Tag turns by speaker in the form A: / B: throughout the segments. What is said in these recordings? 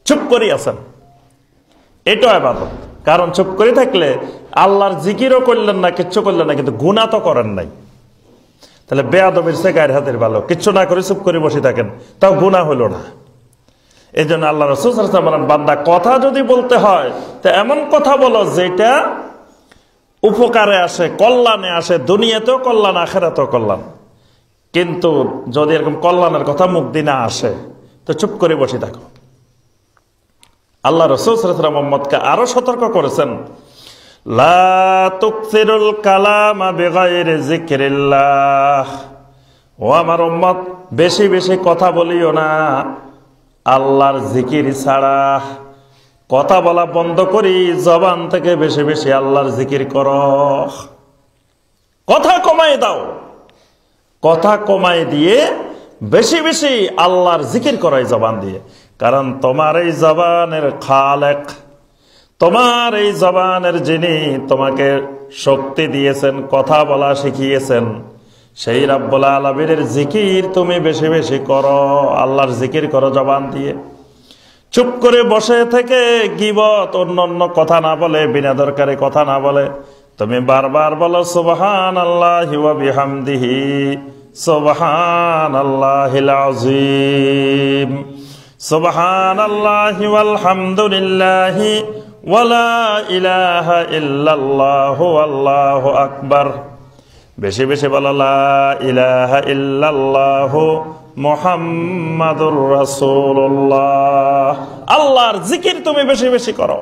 A: চুপ করে আছেন, এটা ইবাদত। কারণ চুপ করে থাকলে আল্লাহর জিকিরও করলেন না, কিচ্ছু করলেন না, কিন্তু গুনাহ তো করেন নাই। তাহলে বেয়াদবির সে গায়ের হাতের ভালো, কিচ্ছু না করে চুপ করে বসে থাকেন, তাও গুনাহ হলো না। এই জন্য আল্লাহ রাসূল সাল্লাল্লাহু আলাইহি ওয়াসাল্লাম বলেন, বান্দা কথা যদি বলতে হয় তো এমন কথা বলো যেটা উপকারে আসে, কল্যাণে আসে, দুনিয়াতেও কল্যাণ, আখিরাতেও কল্যাণ। কিন্তু যদি এরকম কল্যাণের কথা মুখ দিয়ে না আসে তো চুপ করে বসে থাকো। আল্লাহ রাসূল সাল্লাল্লাহু আলাইহি ওয়াসাল্লাম উম্মতকে আরো সতর্ক করেছেন, লা তুকসিরুল কালামা বিগাইরি যিকরিল্লাহ। ও আমার উম্মত, বেশি বেশি কথা বলিও না আল্লাহর জিকির ছাড়া। কথা বলা বন্ধ করি, জবান থেকে বেশি বেশি আল্লাহর জিকির করো। কথা কমাই দাও, কথা কমাই দিয়ে বেশি বেশি আল্লাহর জিকির করাই জবান দিয়ে। কারণ তোমার এই জবানের খালেক, তোমার এই জবানের যিনি তোমাকে শক্তি দিয়েছেন, কথা বলা শিখিয়েছেন, সেই রাব্বুল আলামিনের জিকির তুমি বেশি বেশি করো। আল্লাহর জিকির করো জবান দিয়ে। চুপ করে বসে থেকে গীবত, অন্য কথা না বলে, বিনা দরকারে কথা না বলে তুমি বারবার বলো সুবহানাল্লাহি ওয়া বিহামদিহি সুবহানাল্লাহিল আযীম, সুবহানাল্লাহি ওয়াল হামদুলিল্লাহি ওয়া লা ইলাহা ইল্লাল্লাহু আল্লাহু আকবার। বেশি বেশি বলো লা ইলাহা ইল্লাল্লাহু মুহাম্মাদুর রাসূলুল্লাহ। আল্লাহর জিকির তুমি বেশি বেশি করো।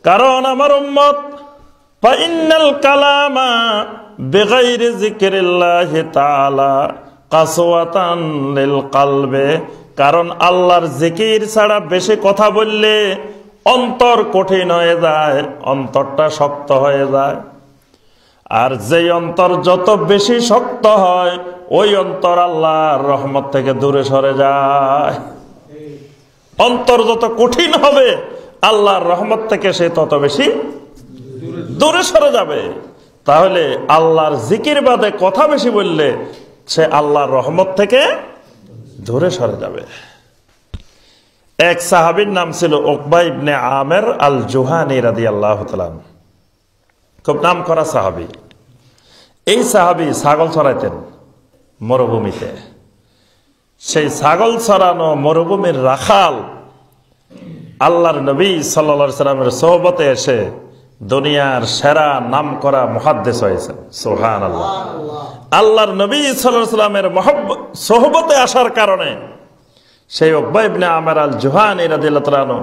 A: কারণ আমার উম্মত, ফা ইন্নাল কালামা বিগাইরি যিকরিল্লাহি তাআলা কাসওয়াতান লিল কলবে। কারণ আল্লাহর জিকির ছাড়া বেশি কথা বললে অন্তর কঠিন হয়ে যায়, অন্তরটা শক্ত হয়ে যায়। আর যেই অন্তর যত বেশি শক্ত হয় ওই অন্তর আল্লাহর রহমত থেকে দূরে সরে যায়। অন্তর যত কঠিন হবে আল্লাহর রহমত থেকে সে তত বেশি দূরে সরে যাবে। তাহলে আল্লাহর জিকির বাদে কথা বেশি বললে সে আল্লাহর রহমত থেকে দূরে সরে যাবে। এক সাহাবীর নাম ছিল উকবা ইবনে আমের আল জুহানী রাদিয়াল্লাহু তাআলা, খুব নাম করা সাহাবী। এই সাহাবী ছাগল চড়াইতেন মরুভূমিতে। সেই ছাগল চড়ানো মরুভূমির রাখাল আল্লাহর নবী সাল্লাল্লাহু আলাইহি সাল্লামের সোহবতে এসে দুনিয়ার সেরা নাম করা মুহাদ্দিস হয়েছেন। সুবহানাল্লাহ। আল্লাহর নবী সাল্লাল্লাহু আলাইহি সাল্লামের সোহবতে আসার কারণে সেই উকবা ইবনে আমের আল জুহানী রাদিয়াল্লাহু তাআলা আনহু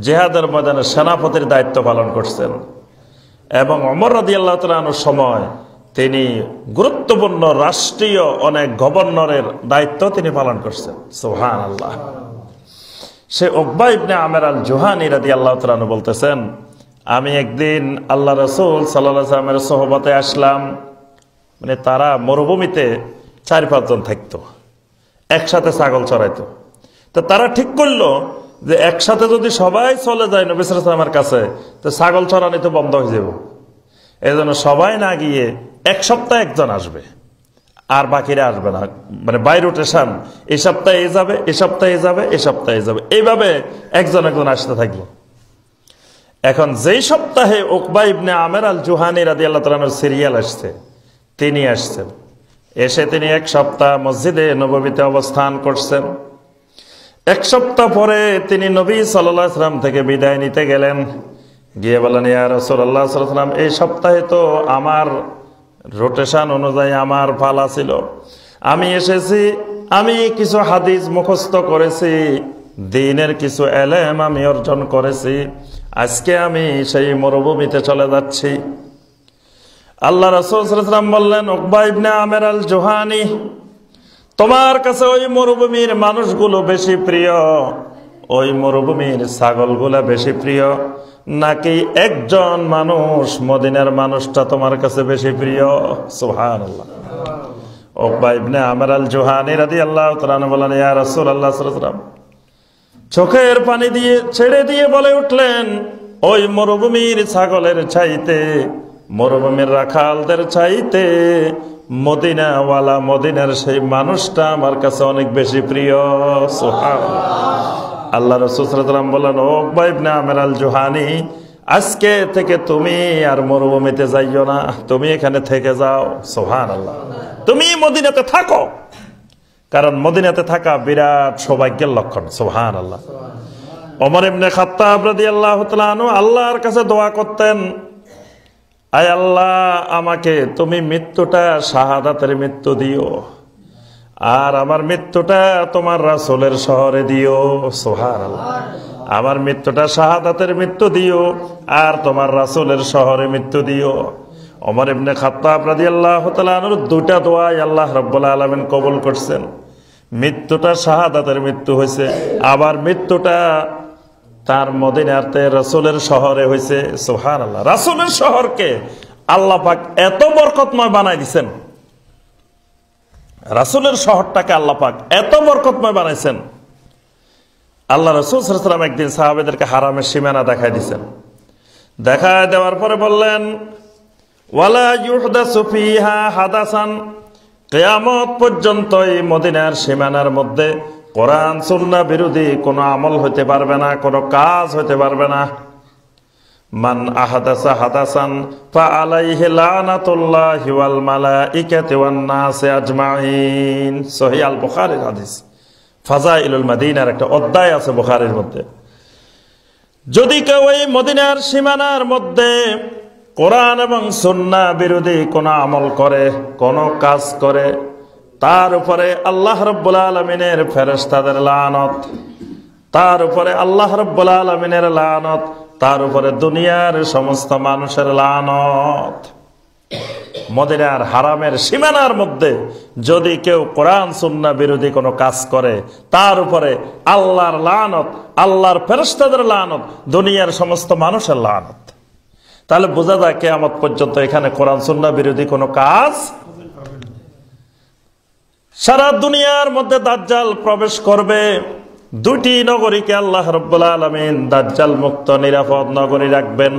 A: জিহাদের ময়দানে সেনাপতির দায়িত্ব পালন করছেন এবং ওমর রাদিয়াল্লাহু তাআলা আনহুর সময় তিনি গুরুত্বপূর্ণ রাষ্ট্রীয় অনেক গভর্নরের দায়িত্ব তিনি পালন করছেন। সুবহানাল্লাহ। সে উকবা ইবনে আমের আল জুহানী রাদিয়াল্লাহু তাআলা আনহু বলতেছেন, আমি একদিন আল্লাহ রাসূল সাল্লাল্লাহু আলাইহি ওয়াসাল্লামের সোহবতে আসলাম। মানে তারা মরুভূমিতে 4-5 জন থাকতো, একসাথে ছাগল চড়াইতো। তো তারা ঠিক করলো যে একসাথে যদি সবাই চলে যায় নবী সাল্লাল্লাহু আলাইহি ওয়াসাল্লামের কাছে তো ছাগল চড়ানো তো বন্ধ হয়ে যাবে। এই জন্য সবাই না গিয়ে এক সপ্তাহে একজন আসবে আর বাকিরা আসবে না। মানে বাই রোটেশন, এই সপ্তাহে এ যাবে, এই সপ্তাহে এ যাবে, এই সপ্তাহে যাবে, এইভাবে একজন একজন আসতে থাকলো। এখন যেই সপ্তাহে উকবা ইবনে আমের আল জুহানী রাদিয়াল্লাহু তাআলা আনহুর সিরিয়াল আসছে, তিনি আসছেন। এসে তিনি এক সপ্তাহ মসজিদে নববীতে অবস্থান করছেন। এক সপ্তাহ পরে তিনি নবী সাল্লাল্লাহু আলাইহি ওয়াসাল্লাম থেকে বিদায় নিতে গেলেন। গিয়ে বলেন, ইয়া রাসূলুল্লাহ সাল্লাল্লাহু আলাইহি ওয়াসাল্লাম, এই সপ্তাহে তো আমার রোটেশন অনুযায়ী আমার পালা ছিল, আমি এসেছি, আমি কিছু হাদিস মুখস্থ করেছি, দ্বীনের কিছু ইলম আমি অর্জন করেছি, আজকে আমি সেই মরুভূমিতে চলে যাচ্ছি। আল্লাহ রাসূল সাল্লাল্লাহু আলাইহি ওয়াসাল্লাম বললেন, উকবা ইবনে আমের আল জুহানী, তোমার কাছে ওই মরুভূমির মানুষগুলো বেশি প্রিয়, ওই মরুভূমির ছাগলগুলা বেশি প্রিয়, নাকি একজন মানুষ মদিনার মানুষটা তোমার কাছে বেশি প্রিয়? সুবহানাল্লাহ। উকবা ইবনে আমের আল জুহানী রাদিয়াল্লাহু তাআলা আনহু বলেন, ইয়া রাসূলুল্লাহ সাল্লাল্লাহু আলাইহি ওয়াসাল্লাম, চোখের পানি দিয়ে ছেড়ে দিয়ে বলে উঠলেন, ওই মরুভূমির ছাগলের চাইতে, মরুভূমির রাখালদের চাইতে মদিনাওয়ালা, মদিনার সেই মানুষটা আমার কাছে অনেক বেশি প্রিয়। সুবহানাল্লাহ। আল্লাহ রাসূল সাল্লাল্লাহু আলাইহি ওয়াসাল্লাম বললেন, ও উকবা ইবনে আমির আল জুহানি, আজকে থেকে তুমি আর মরুভূমিতে যাইও না, তুমি এখানে থেকে যাও। সুবহানাল্লাহ, তুমি মদিনাতে থাকো, কারণ মদিনাতে থাকা বিরাট সৌভাগ্যের লক্ষণ। সুবহানাল্লাহ। ওমর ইবনে খাত্তাব রাদিয়াল্লাহু তাআলা আনহু আল্লাহর কাছে দোয়া করতেন, আয় আল্লাহ, আমাকে তুমি মৃত্যুটা শাহাদাতের মৃত্যু দিও, আর আমার মৃত্যুটা তোমার রাসূলের শহরে দিও। সুবহানাল্লাহ। আমার মৃত্যুটা শাহাদাতের মৃত্যু দিও, আর তোমার রাসূলের শহরে মৃত্যু দিও। ওমর ইবনে খাত্তাব রাদিয়াল্লাহু তাআলা আনহুর দুইটা দোয়াই আল্লাহ রাব্বুল আলামিন কবুল করছেন। মৃত্যুটা শাহাদাতের মৃত্যু হয়েছে, আবার মৃত্যুটা তার মদিনাতে রাসূলের শহরে হয়েছে। সুবহানাল্লাহ। রাসূলের শহরকে আল্লাহ পাক এত বরকতময় বানাই দিয়েছেন, রাসূলের শহরটাকে আল্লাহ পাক এত বরকতময় বানাইছেন। আল্লাহ রাসূল সাল্লাল্লাহু আলাইহি ওয়াসাল্লাম একদিন সাহাবাদেরকে হারামের সীমানা দেখাই দিয়েছেন। দেখায় দেওয়ার পরে বললেন, ওয়ালা ইউহদাসু ফিহা হাদাসান, কিয়ামত পর্যন্ত এই মদিনার সীমানার মধ্যে কোরআন সুন্নাহ বিরোধী কোনো আমল হতে পারবে না, কোনো কাজ হতে পারবে না। মান আহাদাসা হাদাসান ফাআলাইহি লানাতুল্লাহি ওয়াল মালাইকাতি ওয়ান নাসি আজমাইন। সহিহ আল বুখারীর হাদিস, ফাজাইলুল মদিনার একটা অধ্যায় আছে বুখারীর মধ্যে। যদি কেউ এই মদিনার সীমানার মধ্যে কোরআন এবং সুন্নাহ বিরোধী কোনো আমল করে, কোনো কাজ করে, তার উপরে আল্লাহ রাব্বুল আলামিনের ফেরেশতাদের লানত, তার উপরে আল্লাহ রাব্বুল আলামিনের লানত, তার উপরে দুনিয়ার সমস্ত মানুষের লানত। মদিনার হারামের সীমানার মধ্যে যদি কেউ কোরআন সুন্নাহ বিরোধী কোনো কাজ করে, তার উপরে আল্লাহর লানত, আল্লাহর ফেরেশতাদের লানত, দুনিয়ার সমস্ত মানুষের লানত। তাহলে বোঝা যায় কিয়ামত পর্যন্ত এখানে কোরআন সুন্নাহ বিরোধী কোনো কাজ। সারা দুনিয়ার মধ্যে দাজ্জাল প্রবেশ করবে। দুটি নগরীকে আল্লাহ রাব্বুল আলামিন দাজ্জাল মুক্ত নিরাপদ নগরী রাখবেন।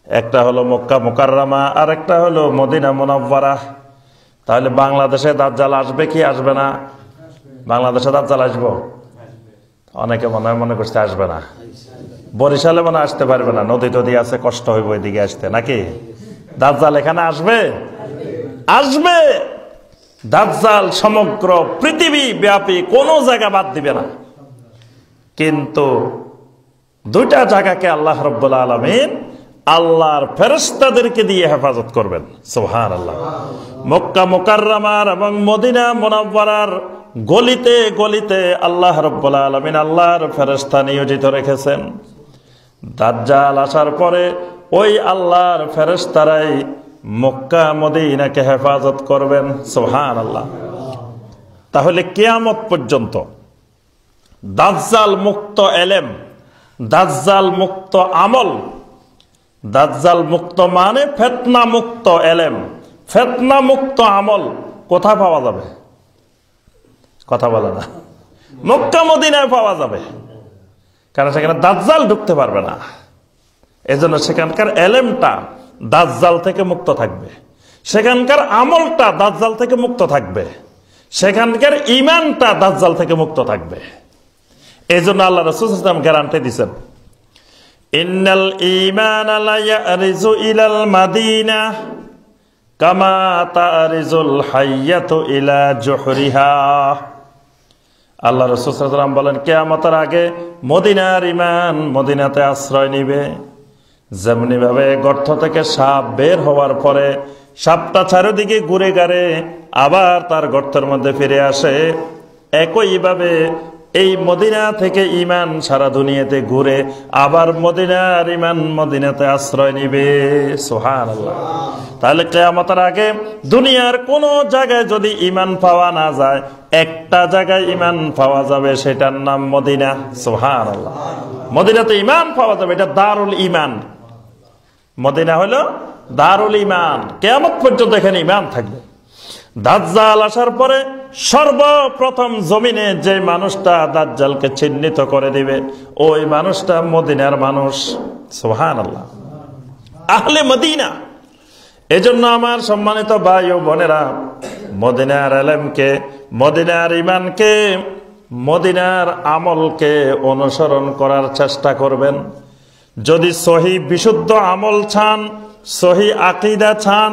A: একটা হলো মক্কা মুকাররমা, আর একটা হলো মদিনা মুনাওয়ারা। তাহলে বাংলাদেশে দাজ্জাল আসবে কি আসবে না? বাংলাদেশে দাজ্জাল আসবো? অনেকে মনে করছে আসবে না। বরিশালে মনে আসতে পারবে না, নদী টদী আছে, কষ্ট হইব এদিকে আসতে, নাকি? দাজ্জাল এখানে আসবে? আসবে। দাজ্জাল সমগ্র পৃথিবী ব্যাপী কোন জায়গা বাদ দিবে না। কিন্তু দুইটা জায়গাকে আল্লাহ রাব্বুল আলামিন আল্লাহর ফেরেশতাদেরকে দিয়ে হেফাজত করবেন। সুবহানাল্লাহ। মক্কা মুকাররমার এবং মদিনা মুনাওয়ারার গলিতে গলিতে আল্লাহ রাব্বুল আলামিন আল্লাহর ফেরেশতা নিয়োজিত রেখেছেন। দাজ্জাল আসার পরে ওই আল্লাহর ফেরেশতারাই মক্কা মদিনাকে হেফাজত করবেন। সুবহানাল্লাহ। তাহলে কিয়ামত পর্যন্ত দাজ্জাল মুক্ত এলেম, দাজ্জাল মুক্ত আমল, দাজ্জাল মুক্ত মানে ফিতনা মুক্ত এলেম, ফিতনা মুক্ত আমল কোথায় পাওয়া যাবে? কথা বলে না। মক্কা মদিনায় পাওয়া যাবে, কারণ সেখানে দাজ্জাল ঢুকতে পারবে না। এজন্য সেখানকার এলেমটা দাজ্জাল থেকে মুক্ত থাকবে, সেখানকার আমলটা দাজ্জাল থেকে মুক্ত থাকবে, সেখানকার ঈমানটা দাজ্জাল থেকে মুক্ত থাকবে। এজন্য আল্লাহ রাসূল সাল্লাল্লাহু আলাইহি ওয়াসাল্লাম গ্যারান্টি দিয়েছেন, ইন্নাল ঈমানা লা ইয়ারিজু ইলাল মাদিনা কামা তারিজুল হাইয়াতু ইলা জুহরিহা। আল্লাহ রাসূল সাল্লাল্লাহু আলাইহি ওয়াসাল্লাম বলেন, কিয়ামতের আগে মদিনার ঈমান মদিনাতে আশ্রয় নিবে। যেমনি ভাবে গর্ত থেকে সাপ বের হওয়ার পরে সাপটা চারিদিকে ঘুরে গাড়ে আবার তার গর্তের মধ্যে ফিরে আসে, একইভাবে এই মদিনা থেকে ঈমান সারা দুনিয়াতে ঘুরে আবার মদিনার ঈমান মদিনাতে আশ্রয় নিবে। সুবহানাল্লাহ। তাহলে কিয়ামতের আগে দুনিয়ার কোন জায়গায় যদি ঈমান পাওয়া না যায়, একটা জায়গায় ঈমান পাওয়া যাবে, সেটার নাম মদিনা। সুবহানাল্লাহ। মদিনাতে ঈমান পাওয়া যাবে, এটা দারুল ঈমান। মদিনা হলো দারুল ঈমান। কিয়ামত পর্যন্ত এখানে ঈমান থাকবে। দাজ্জাল আসার পরে সর্বপ্রথম জমিনে যে মানুষটা দাজ্জালকে চিহ্নিত করে দিবে, ওই মানুষটা মদিনার মানুষ। সুবহানাল্লাহ। আহলে মদিনা। এজন্য আমার সম্মানিত ভাই ও বোনেরা, মদিনার ইলমকে, মদিনার ঈমানকে মদিনার আমলকে অনুসরণ করার চেষ্টা করবেন। যদি সহি বিশুদ্ধ আমল চান, সহি আকীদা চান,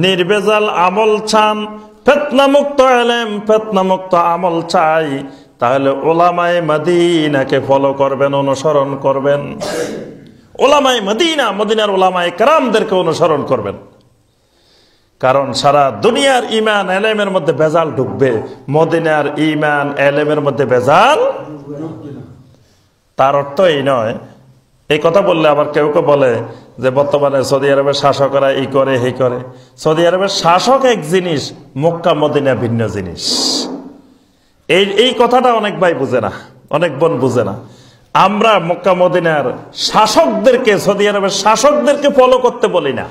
A: নির্ভেজাল আমল চান, ফিতনামুক্ত ইলম, ফিতনামুক্ত আমল চাই, তাহলে উলামায়ে মদিনাকে ফলো করবেন, অনুসরণ করবেন। উলামায়ে মদিনা, মদিনার উলামায়ে কেরামদেরকে অনুসরণ করবেন। কারণ সারা দুনিয়ার ঈমান ইলমের মধ্যে ভেজাল ঢুকবে, মদিনার ঈমান ইলমের মধ্যে ভেজাল। তার অর্থ এই নয়, এই কথা বললে আবার কেউ কেউ বলে যে বর্তমানে সৌদি আরবের শাসকরা এই করে এই করে। সৌদি আরবের শাসক এক জিনিস, মক্কা মদিনা ভিন্ন জিনিস। এই কথাটা অনেক ভাই বুঝে না, অনেক বোন বুঝে না। আমরা মক্কা মদিনার শাসকদেরকে, সৌদি আরবের শাসকদেরকে ফলো করতে বলি না।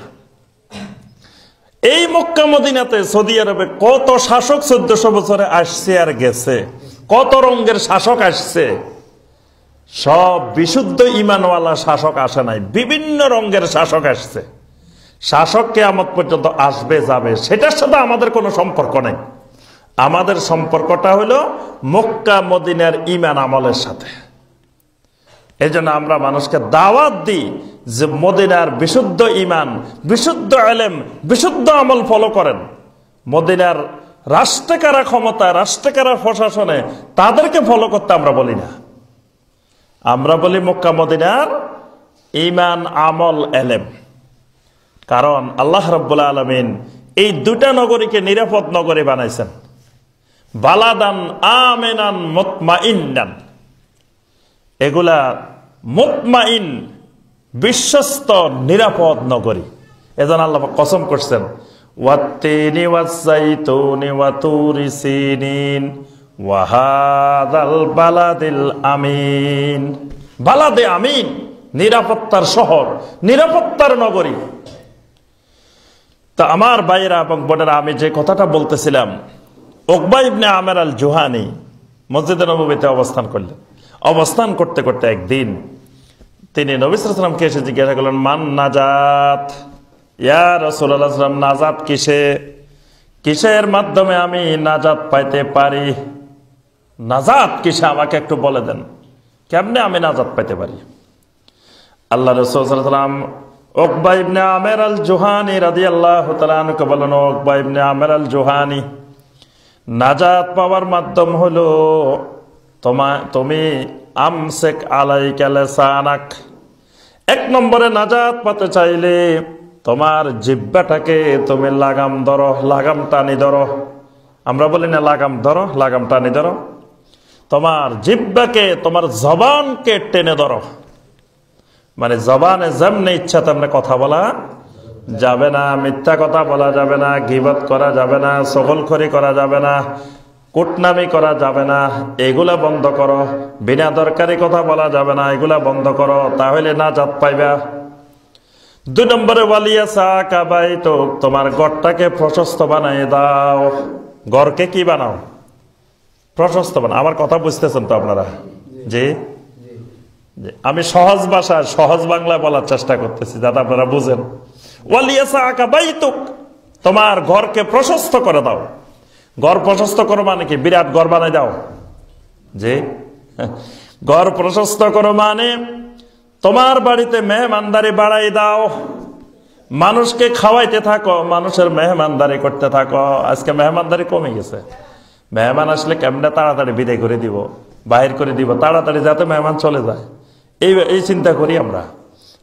A: এই মক্কা মদিনাতে সৌদি আরবে কত শাসক 1400 বছরে আসছে আর গেছে, কত রঙের শাসক আসছে। সব বিশুদ্ধ ঈমানওয়ালা শাসক আসে নাই, বিভিন্ন রঙের শাসক আসছে। শাসক কিয়ামত পর্যন্ত আসবে যাবে, সেটার সাথে আমাদের কোনো সম্পর্ক নেই। আমাদের সম্পর্কটা হলো মক্কা মদিনার ঈমান আমলের সাথে। এই জন্য আমরা মানুষকে দাওয়াত দিই যে মদিনার বিশুদ্ধ ঈমান, বিশুদ্ধ ইলম, বিশুদ্ধ আমল ফলো করেন। মদিনার রাষ্ট্রে কারা ক্ষমতা, রাষ্ট্রে কারা প্রশাসনে, তাদেরকে ফলো করতে আমরা বলি না। আমরা বলি মক্কা মদিনার ঈমান, আমল, ইলম। কারণ আল্লাহ রাব্বুল আলামিন এই দুটা নগরীকে নিরাপদ নগরী বানাইছেন। বালাদান আমিনান মুতমাইন্নান, এগুলা মুতমাইন, বিশ্বস্ত, নিরাপদ নগরী। এজন্য আল্লাহ কসম করছেন, ওয়াত্তিনি ওয়াজ্জাইতুনি ওয়া তুরি সিনিন ওয়া হাযাল বালাদিল আমিন। বালাদে আমিন, নিরাপত্তার শহর, নিরাপত্তার নগরী। তা আমার ভাইয়েরা এবং বোনেরা, আমি যে কথাটা বলতেছিলাম, উকবা ইবনে আমের আল জুহানি মসজিদে নববীতে অবস্থান করলেন। অবস্থান করতে করতে একদিন তিনি নবী সাল্লাল্লাহু আলাইহি ওয়াসাল্লামকে এসে জিজ্ঞাসা করলেন, মান নাজাত, ইয়া রাসূলুল্লাহ সাল্লাল্লাহু আলাইহি ওয়াসাল্লাম, নাজাত কিসে, কিসের মাধ্যমে আমি নাজাত পাইতে পারি? নাজাত কিসে আমাকে একটু বলে দেন, কেমনে আমি নাজাত পাইতে পারি? আল্লাহ রাসূল সাল্লাল্লাহু আলাইহি ওয়াসাল্লাম উকবা ইবনে আমের আল জুহানি রাদিয়াল্লাহু তাআলা আনহু বলেন, উকবা ইবনে আমের আল জুহানি, নাজাত পাওয়ার মাধ্যম হলো তুমি আমসেক আলাইকা লিসানাক। এক নম্বরে নাজাত পেতে চাইলে তোমার জিহ্বাটাকে তুমি লাগাম ধরো, লাগাম টানি ধরো। আমরা বলি না লাগাম ধরো, লাগাম টানি ধরো। তোমার জিহ্বাকে, তোমার জবানকে টেনে ধরো। মানে জবানে যেমনি ইচ্ছা তেমনি কথা বলা যাবে না, মিথ্যা কথা বলা যাবে না, গীবত করা যাবে না, চগলখড়ি করা যাবে না, কুটনামি করা যাবে না, এগুলা বন্ধ করো। বিনা দরকারি কথা বলা যাবে না, এগুলা বন্ধ করো, তাহলে নাজাত পাইবা। 2 নম্বরে ওয়ালিয়াসা কাবাই, তো তোমার ঘরটাকে প্রশস্ত বানাই দাও। ঘরকে কি বানাও? প্রশস্ত বানাও। আমার কথা বুঝতেছেন তো আপনারা? জি, আমি সহজ ভাষায়, সহজ বাংলায় বলার চেষ্টা করতেছি যাতে আপনারা বুঝেন। ওয়ালিয়াসা কাবাই, তো তোমার ঘরকে প্রশস্ত করে দাও। ঘর প্রশস্ত করো মানে কি? বিরাট ঘর বানাই দাও। যে ঘর প্রশস্ত করো মানে তোমার বাড়িতে মেহমানদারি বাড়াই দাও, মানুষকে খাওয়াইতে থাকো, মানুষের মেহমানদারি করতে থাকো। আজকে মেহমানদারি কমে গেছে। মেহমান আসলে কেমনে তাড়াতাড়ি বিদায় করে দিব, বাহির করে দিব, তাড়াতাড়ি যাতে মেহমান চলে যায়, এই চিন্তা করি আমরা।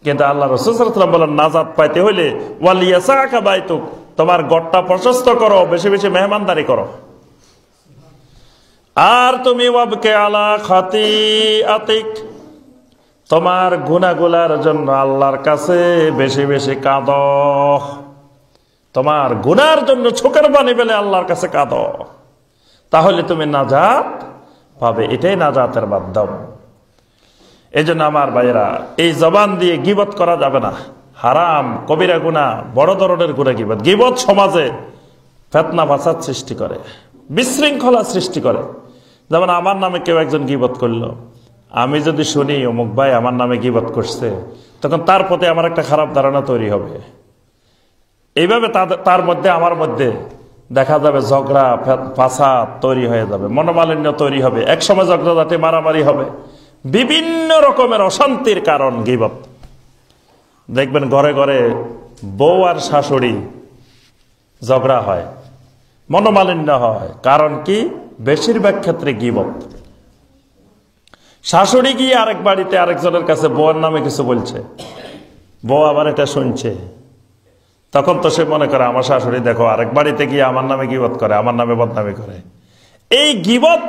A: কিন্তু আল্লাহ রাসূল সাল্লাল্লাহু আলাইহি ওয়াসাল্লাম বলেন, নাজাত পাইতে হইলে ওয়ালিয়াসাকা বাইতুক, তোমার ঘরটা প্রশস্ত করো, বেশি বেশি মেহমানদারি করো। আর তুমি ওয়াবকে আলা খাতিআতিক, তোমার গুনাহগুলোর জন্য আল্লাহর কাছে বেশি বেশি কাঁদো। তোমার গুনার জন্য চোখের পানি ফেলে আল্লাহর কাছে কাঁদো, তাহলে তুমি নাজাত পাবে। এটাই নাজাতের মাধ্যম। এই জন্য আমার ভাইয়েরা, এই জবান দিয়ে গীবত করা যাবে না। হারাম, কবিরা গুনাহ, বড় ধরনের গুনাহ গীবত। গীবত সমাজে ফিতনা ফাসাদ সৃষ্টি করে, বিশৃঙ্খলা সৃষ্টি করে। যেমন আমার নামে কেউ একজন গীবত করলো, আমি যদি শুনি অমুক ভাই আমার নামে গীবত করছে, তখন তার প্রতি আমার একটা খারাপ ধারণা তৈরি হবে। এইভাবে তার মধ্যে আমার মধ্যে দেখা যাবে ঝগড়া ফাসাদ তৈরি হয়ে যাবে, মনোমালিন্য তৈরি হবে, একসময় ঝগড়াঝাটি মারামারি হবে, বিভিন্ন রকমের অশান্তির কারণ গীবত। দেখবেন ঘরে ঘরে বউ আর শাশুড়ি ঝগড়া হয়, মনোমালিন্য হয়, কারণ কি? বেশিরভাগ ক্ষেত্রে গীবত। শাশুড়ি গিয়ে আরেক বাড়িতে আরেকজনের কাছে বউয়ের নামে কিছু বলছে, বউ আবার এটা শুনছে, তখন তো সে মনে করে আমার শাশুড়ি দেখো আরেক বাড়িতে গিয়ে আমার নামে গীবত করে, আমার নামে বদনামি করে। এই গীবত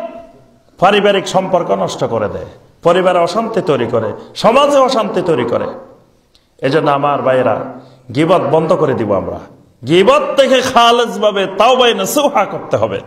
A: পারিবারিক সম্পর্ক নষ্ট করে দেয়, পরিবারে অশান্তি তৈরি করে, সমাজে অশান্তি তৈরি করে। এজন্য আমার ভাইয়েরা, গীবত বন্ধ করে দিব আমরা। গীবত থেকে খালেজ ভাবে তাওবা নসুহা করতে হবে।